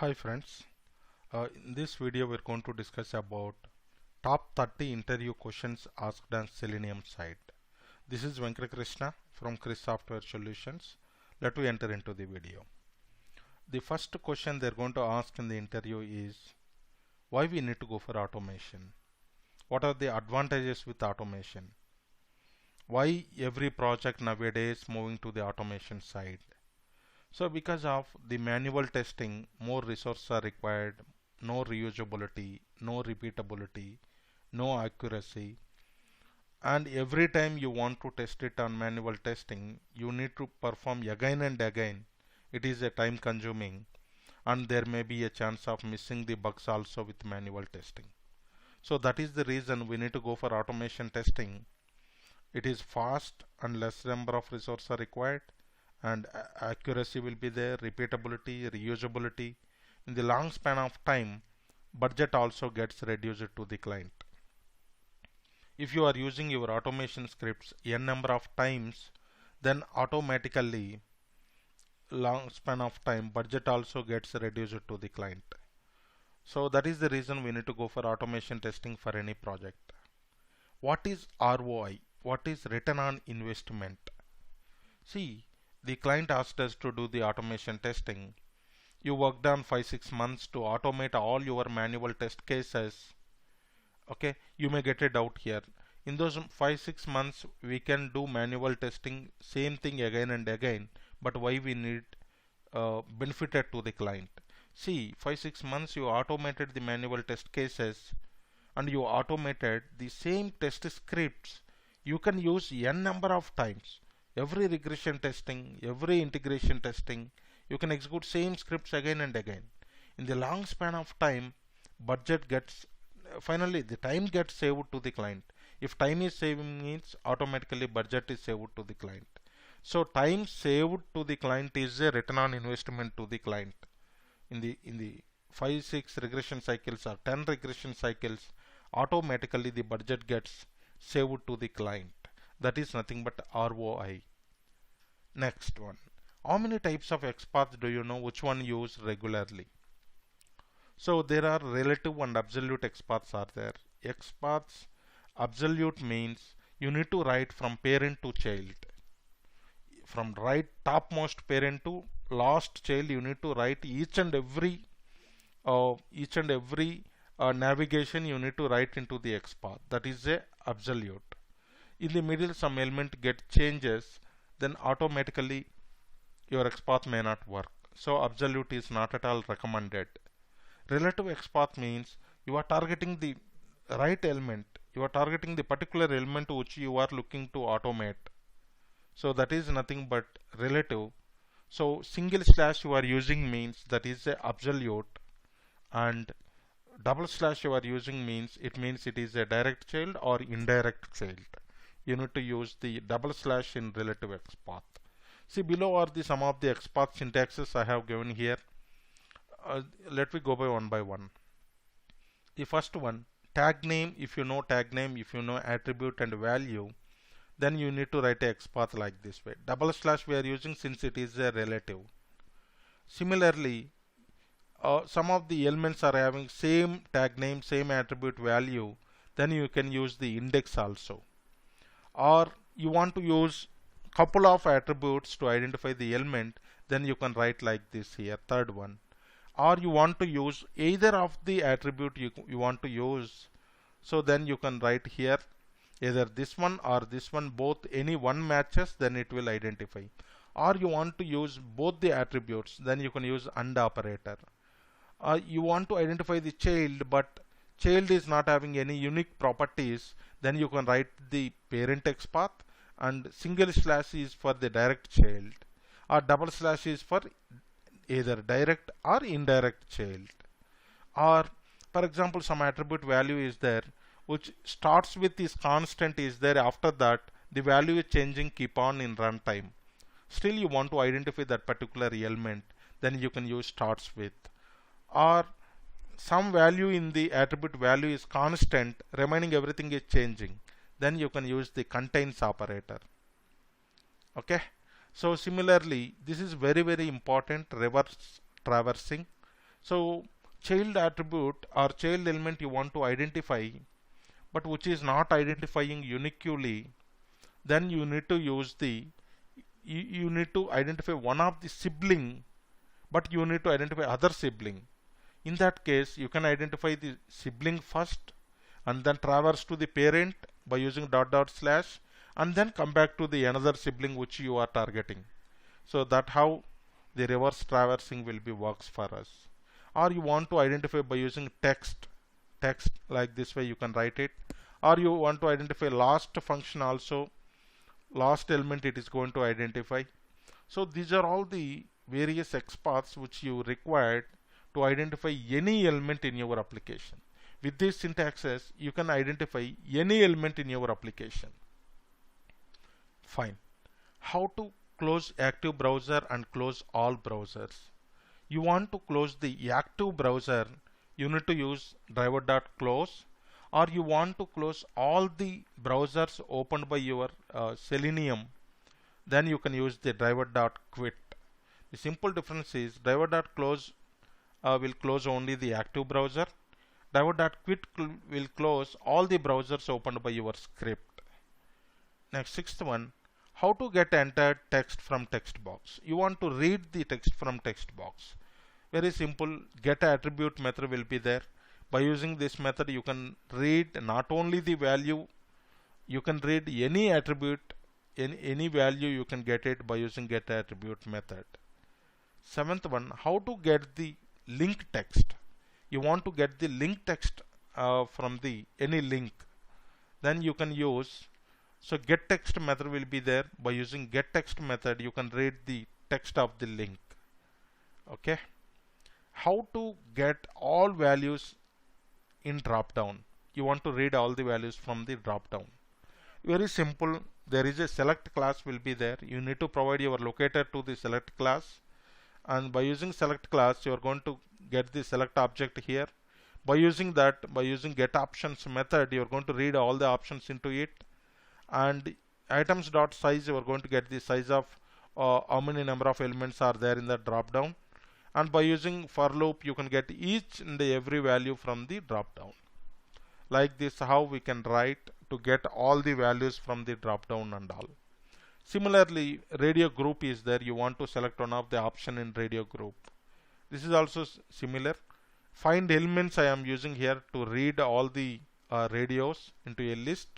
Hi friends, in this video we're going to discuss about top 30 interview questions asked on Selenium site. This is Venkata Krishna from Chris Software Solutions. Let me enter into the video. The first question they're going to ask in the interview is why we need to go for automation. What are the advantages with automation? Why every project nowadays moving to the automation side? So because of the manual testing, more resources are required, no reusability, no repeatability, no accuracy. And every time you want to test it on manual testing, you need to perform again and again. It is a time consuming and there may be a chance of missing the bugs also with manual testing. So that is the reason we need to go for automation testing. It is fast and less number of resources are required, and accuracy will be there, repeatability, reusability. In the long span of time, budget also gets reduced to the client. If you are using your automation scripts n number of times, then automatically long span of time budget also gets reduced to the client. So that is the reason we need to go for automation testing for any project. What is ROI? What is return on investment? See, the client asked us to do the automation testing. You worked on 5-6 months to automate all your manual test cases. Okay, you may get a doubt here. In those 5-6 months, we can do manual testing, same thing again and again, but why we need benefited to the client? See, 5-6 months you automated the manual test cases and you automated the same test scripts. You can use n number of times. Every regression testing, every integration testing, you can execute same scripts again and again. In the long span of time, budget gets finally the time gets saved to the client. If time is saving means automatically budget is saved to the client. So time saved to the client is a return on investment to the client. In the 5-6 regression cycles or 10 regression cycles, automatically the budget gets saved to the client. That is nothing but ROI. Next one. How many types of XPath do you know? Which one use regularly? So there are relative and absolute XPaths are there. XPaths absolute means you need to write from parent to child. From right topmost parent to last child, you need to write each and every navigation you need to write into the XPath. That is a absolute. In the middle some element get changes, then automatically your XPath may not work. So absolute is not at all recommended. Relative XPath means you are targeting the right element. You are targeting the particular element which you are looking to automate. So that is nothing but relative. So single slash you are using means that is a absolute, and double slash you are using means it is a direct child or indirect child. You need to use the double slash in relative XPath. See, below are the some of the XPath syntaxes I have given here. Let me go by one. The first one, tag name. If you know tag name, if you know attribute and value, then you need to write a XPath like this way. Double slash we are using since it is a relative. Similarly, some of the elements are having same tag name, same attribute value, then you can use the index also. Or you want to use couple of attributes to identify the element, then you can write like this here, third one. Or you want to use either of the attribute you want to use, so then you can write here either this one or this one, both any one matches, then it will identify. Or you want to use both the attributes, then you can use AND operator. You want to identify the child, but child is not having any unique properties, then you can write the parent XPath, and single slash is for the direct child, or double slash is for either direct or indirect child. Or for example, some attribute value is there which starts with this constant is there, after that the value is changing keep on in runtime. Still you want to identify that particular element, then you can use starts with. Or some value in the attribute value is constant, remaining everything is changing, then you can use the contains operator. Okay, so similarly this is very important, reverse traversing. So child attribute or child element you want to identify, but which is not identifying uniquely, then you need to use the you need to identify one of the sibling, but you need to identify other sibling. In that case, you can identify the sibling first and then traverse to the parent by using dot dot slash, and then come back to the another sibling which you are targeting. So that how the reverse traversing will be works for us. Or you want to identify by using text like this way you can write it, or you want to identify last function also, last element it is going to identify. So these are all the various XPaths which you required to identify any element in your application. With these syntaxes, you can identify any element in your application. Fine. How to close active browser and close all browsers? You want to close the active browser, you need to use driver.close, or you want to close all the browsers opened by your Selenium, then you can use the driver.quit. The simple difference is driver.close will close only the active browser. Driver.quit will close all the browsers opened by your script. Next, sixth one, how to get entered text from text box. You want to read the text from text box. Very simple, get attribute method will be there. By using this method, you can read not only the value, you can read any attribute, any value you can get it by using get attribute method. Seventh one, how to get the link text. You want to get the link text from the any link, then you can use, so get text method will be there. By using get text method, you can read the text of the link. Okay. How to get all values in drop down. You want to read all the values from the drop down. Very simple. There is a select class will be there. You need to provide your locator to the select class, and by using select class, you are going to get the select object here. By using that, by using get options method, you are going to read all the options into it, and items dot size, you are going to get the size of how many number of elements are there in the drop down. And by using for loop, you can get each and every value from the drop down. Like this, how we can write to get all the values from the drop down and all. Similarly, radio group is there. You want to select one of the option in radio group. This is also similar. Find elements I am using here to read all the radios into a list.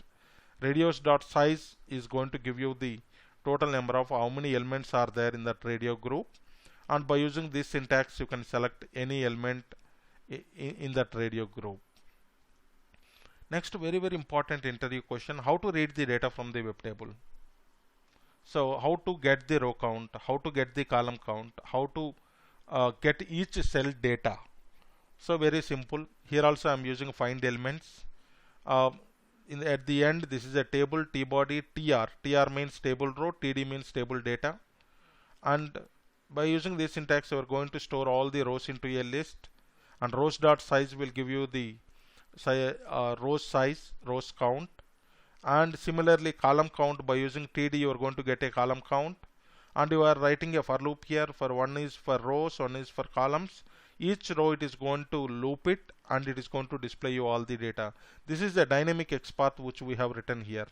Radios dot size is going to give you the total number of how many elements are there in that radio group. And by using this syntax, you can select any element in that radio group. Next, very important interview question, how to read the data from the web table. So how to get the row count, how to get the column count, how to get each cell data. So very simple. Here also I am using find elements. At the end, this is a table, tbody, tr. tr means table row, td means table data. And by using this syntax, we are going to store all the rows into a list, and rows dot size will give you the rows size, rows count. And similarly, column count, by using td, you are going to get a column count. And you are writing a for loop here. For one is for rows, one is for columns. Each row it is going to loop it, and it is going to display you all the data. This is a dynamic XPath which we have written here.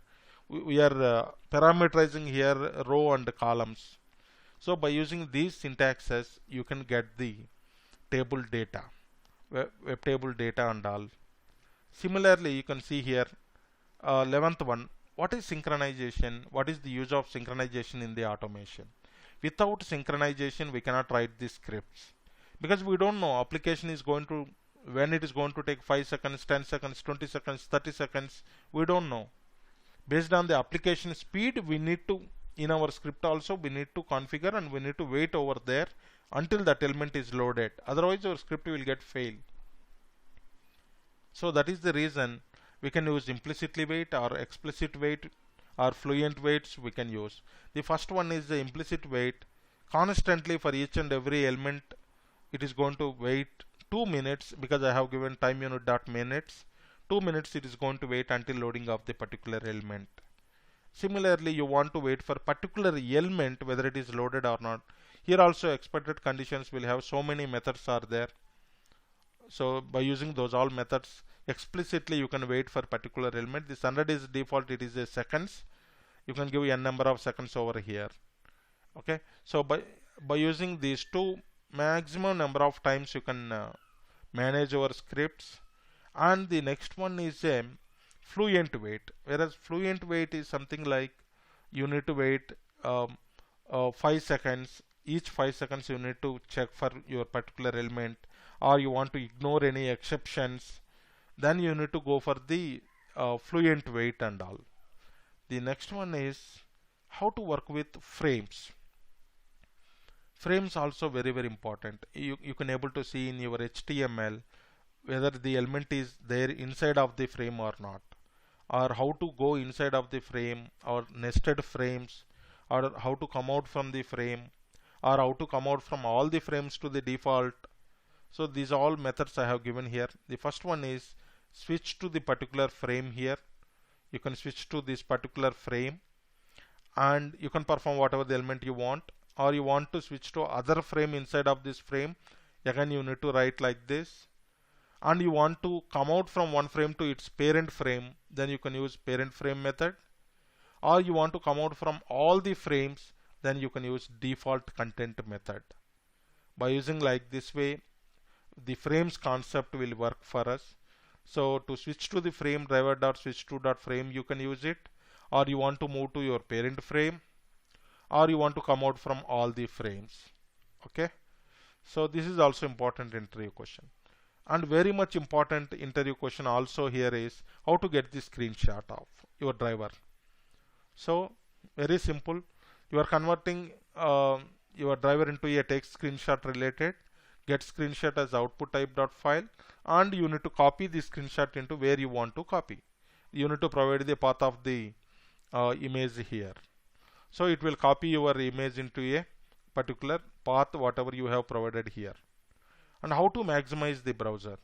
We are parameterizing here row and columns. So by using these syntaxes, you can get the table data, web table data and all. Similarly, you can see here 11th one, what is synchronization? What is the use of synchronization in the automation? Without synchronization, we cannot write the scripts, because we don't know application is going to, when it is going to take 5 seconds, 10 seconds, 20 seconds, 30 seconds, we don't know. Based on the application speed, we need to, in our script also, we need to configure, and we need to wait over there until that element is loaded. Otherwise, our script will get failed. So that is the reason we can use implicitly wait or explicit wait or fluent waits we can use. The first one is the implicit wait. Constantly for each and every element, it is going to wait 2 minutes, because I have given time unit dot minutes. 2 minutes it is going to wait until loading of the particular element. Similarly, you want to wait for particular element whether it is loaded or not. Here also expected conditions will have so many methods are there. So by using those all methods, explicitly you can wait for particular element. This 100 is default, it is a seconds. You can give n number of seconds over here. Okay, so by using these two, maximum number of times you can manage your scripts. And the next one is a fluent wait, whereas fluent wait is something like you need to wait 5 seconds. Each 5 seconds you need to check for your particular element, or you want to ignore any exceptions, then you need to go for the fluent wait and all. The next one is how to work with frames. Frames also very important. You can able to see in your HTML whether the element is there inside of the frame or not, or how to go inside of the frame, or nested frames, or how to come out from the frame, or how to come out from all the frames to the default. So these are all methods I have given here. The first one is switch to the particular frame here. You can switch to this particular frame and you can perform whatever the element you want, or you want to switch to other frame inside of this frame, again you need to write like this. And you want to come out from one frame to its parent frame, then you can use parent frame method. Or you want to come out from all the frames, then you can use default content method. By using like this way, the frames concept will work for us. So to switch to the frame, driver.switch2.frame, you can use it, or you want to move to your parent frame, or you want to come out from all the frames. Okay, so this is also important interview question. And very much important interview question also here is how to get the screenshot of your driver. So very simple, you are converting your driver into a text screenshot related, get screenshot as output type.file, and you need to copy the screenshot into where you want to copy. You need to provide the path of the image here. So it will copy your image into a particular path whatever you have provided here. And how to maximize the browser?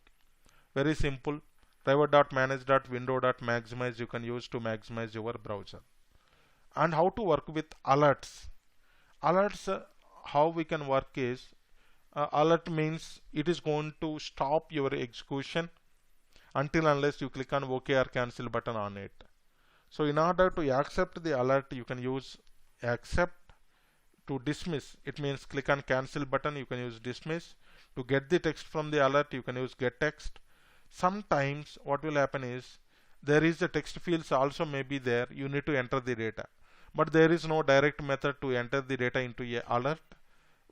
Very simple, driver.manage.window.maximize you can use to maximize your browser. And how to work with alerts? Alerts, how we can work is, alert means it is going to stop your execution until unless you click on OK or cancel button on it. So in order to accept the alert, you can use accept. To dismiss, it means click on cancel button, you can use dismiss. To get the text from the alert, you can use get text. Sometimes what will happen is there is a text fields also may be there, you need to enter the data, but there is no direct method to enter the data into a alert.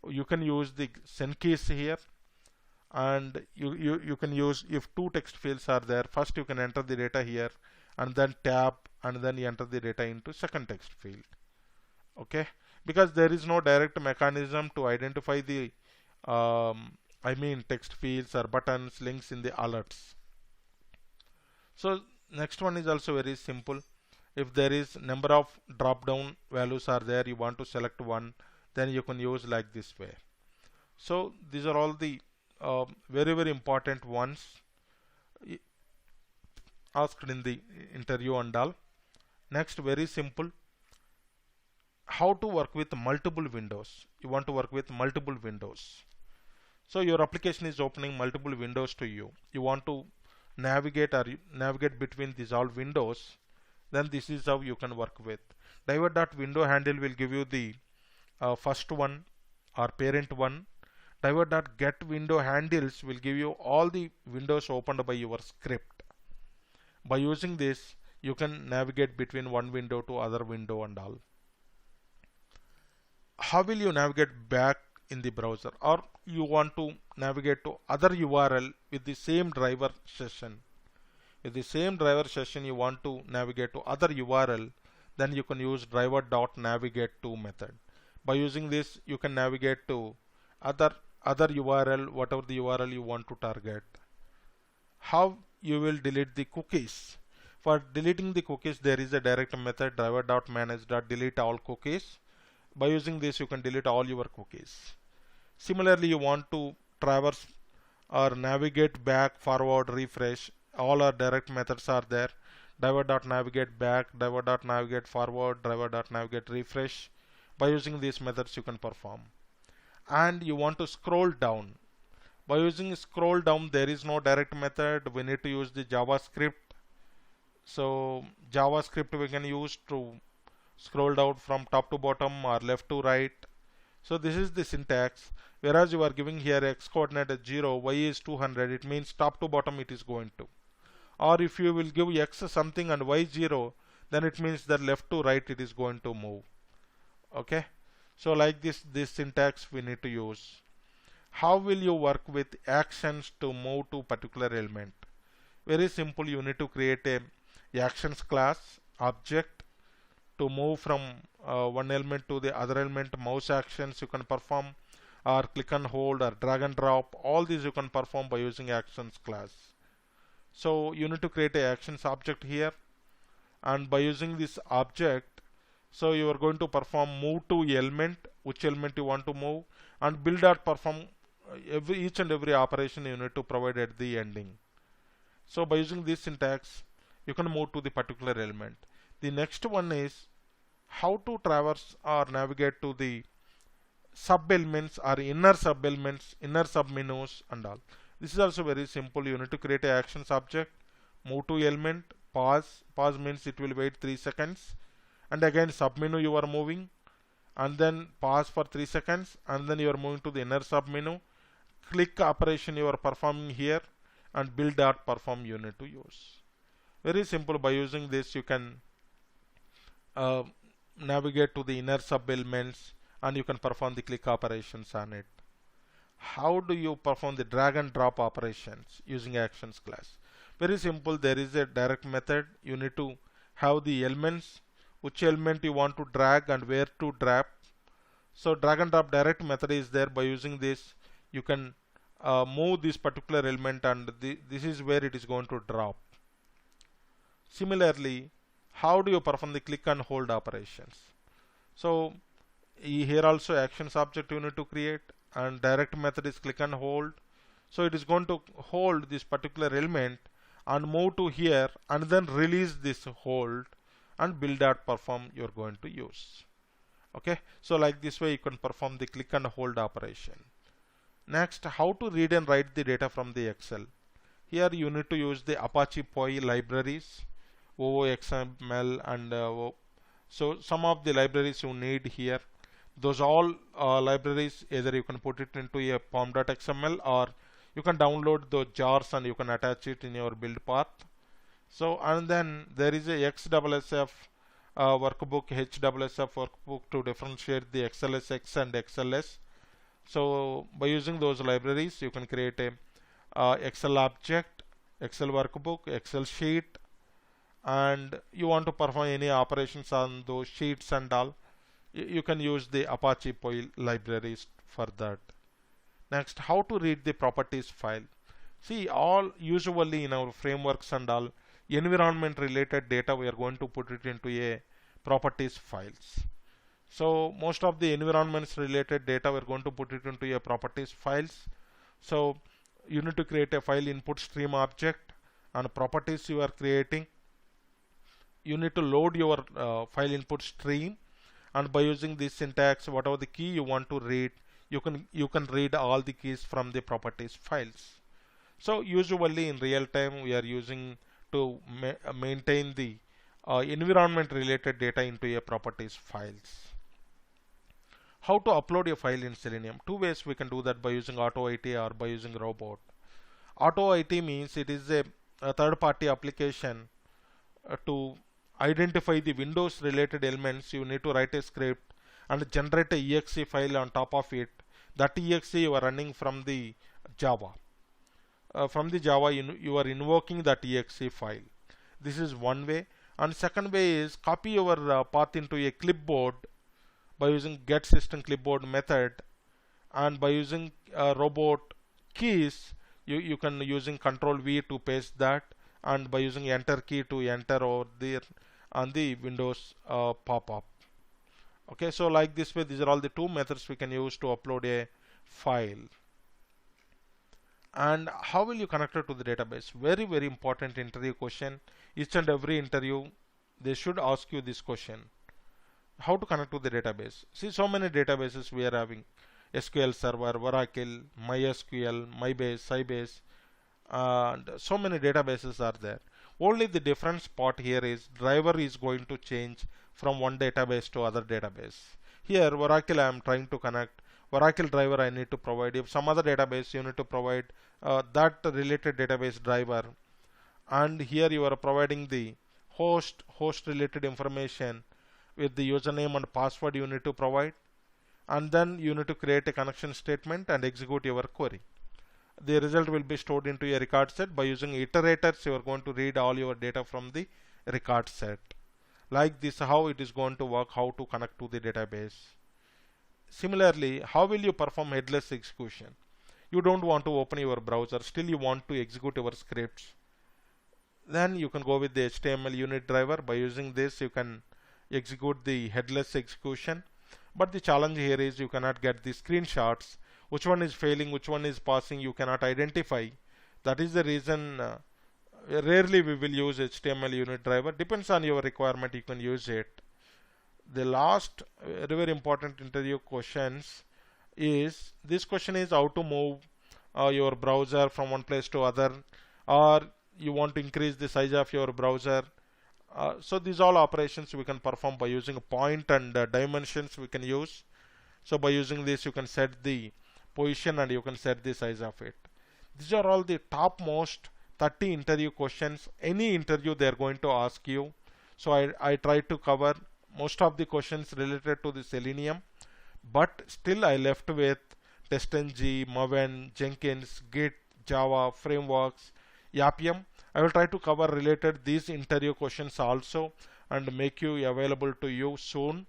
You can use the send keys here, and you can use, if two text fields are there, first you can enter the data here and then tab and then you enter the data into second text field. Okay, because there is no direct mechanism to identify the text fields or buttons, links in the alerts. So next one is also very simple. If there is number of drop down values are there, you want to select one, then you can use like this way. So these are all the very important ones asked in the interview and all. Next, very simple, how to work with multiple windows. You want to work with multiple windows. So your application is opening multiple windows to you. You want to navigate between these all windows. Then this is how you can work with. Driver.window handle will give you the first one or parent one. Driver.get window handles will give you all the windows opened by your script. By using this, you can navigate between one window to other window and all. How will you navigate back in the browser, or you want to navigate to other URL with the same driver session? With the same driver session you want to navigate to other URL, then you can use driver.navigate to method. By using this, you can navigate to other URL, whatever the URL you want to target. How you will delete the cookies? For deleting the cookies, there is a direct method, driver.manage.delete all cookies. By using this, you can delete all your cookies. Similarly, you want to traverse or navigate back, forward, refresh. All our direct methods are there. Driver.navigate back, driver.navigate forward, driver.navigate refresh. By using these methods, you can perform. And you want to scroll down. By using scroll down, there is no direct method. We need to use the JavaScript. So JavaScript we can use to scroll down from top to bottom or left to right. So this is the syntax. Whereas you are giving here x coordinate as 0, y is 200, it means top to bottom it is going to. Or if you will give x something and y 0, then it means that left to right it is going to move. Okay. So like this syntax we need to use. How will you work with actions to move to particular element? Very simple. You need to create a actions class object to move from one element to the other element. Mouse actions you can perform, or click and hold, or drag and drop. All these you can perform by using actions class. So you need to create a actions object here, and by using this object, so you are going to perform move to element, which element you want to move, and build.perform each and every operation you need to provide at the ending. So by using this syntax, you can move to the particular element. The next one is how to traverse or navigate to the sub elements or inner sub elements, inner sub menus and all. This is also very simple. You need to create a actions object, move to element, pause means it will wait 3 seconds, and again sub menu you are moving, and then pause for 3 seconds, and then you are moving to the inner sub menu. Click operation you are performing here, and build.perform you need to use. Very simple. By using this you can navigate to the inner sub elements, and you can perform the click operations on it. How do you perform the drag and drop operations using actions class? Very simple. There is a direct method. You need to have the elements, which element you want to drag and where to drop. So drag and drop direct method is there. By using this you can move this particular element, and this is where it is going to drop. Similarly, how do you perform the click and hold operations? So here also actions object you need to create, and direct method is click and hold. So it is going to hold this particular element and move to here, and then release this hold, and build.perform you are going to use. Okay, so like this way you can perform the click and hold operation. Next, how to read and write the data from the Excel. Here you need to use the Apache POI libraries, OOXML, and so some of the libraries you need here. Those all libraries, either you can put it into a pom.xml, or you can download those jars and you can attach it in your build path. So, and then there is a XSSF workbook, HSSF workbook to differentiate the XLSX and XLS. So by using those libraries you can create a Excel object, Excel workbook, Excel sheet, and you want to perform any operations on those sheets and all, you can use the Apache POI libraries for that. Next, how to read the properties file. See, all usually in our frameworks and all, environment related data we are going to put it into a properties files. So most of the environments related data we're going to put it into a properties files. So you need to create a file input stream object, and properties you are creating, you need to load your file input stream, and by using this syntax, whatever the key you want to read, you can read all the keys from the properties files. So usually in real time we are using to maintain the environment related data into a properties files. How to upload a file in Selenium? Two ways we can do that: by using AutoIT or by using Robot. AutoIT means it is a third-party application to identify the Windows related elements. You need to write a script and generate a exe file on top of it. That exe you are running from the Java. From the Java you are invoking that exe file. This is one way. And second way is copy your path into a clipboard by using get system clipboard method, and by using robot keys you can using control V to paste that, and by using enter key to enter over there on the Windows pop-up. Okay, so like this way, these are all the two methods we can use to upload a file. And how will you connect it to the database? Very, very important interview question. Each and every interview they should ask you this question: how to connect to the database. See, so many databases we are having. SQL Server, Oracle, MySQL, MyBase, Sybase, and so many databases are there. Only the difference part here is driver is going to change from one database to other database. Here Oracle I am trying to connect. Oracle driver I need to provide. If some other database you need to provide that related database driver. And here you are providing the host related information with the username and password you need to provide. And then you need to create a connection statement and execute your query. The result will be stored into a record set. By using iterators, you are going to read all your data from the record set. Like this, how it is going to work, how to connect to the database. Similarly, how will you perform headless execution? You don't want to open your browser, still you want to execute your scripts. Then you can go with the HTML unit driver. By using this, you can execute the headless execution. But the challenge here is you cannot get the screenshots. Which one is failing, which one is passing, you cannot identify. That is the reason rarely we will use HTML unit driver. Depends on your requirement, you can use it. The last very important interview questions is, this question is how to move your browser from one place to other, or you want to increase the size of your browser. So these all operations we can perform by using a point and dimensions we can use. So by using this you can set the position and you can set the size of it. These are all the topmost 30 interview questions. Any interview they are going to ask you. So I try to cover most of the questions related to the Selenium, but still I left with TestNG, Maven, Jenkins, Git, Java, frameworks, Appium. I will try to cover related these interview questions also and make you available to you soon.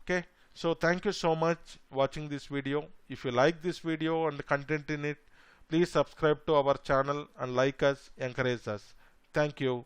Okay. So thank you so much watching this video. If you like this video and the content in it, please subscribe to our channel and like us, encourage us. Thank you.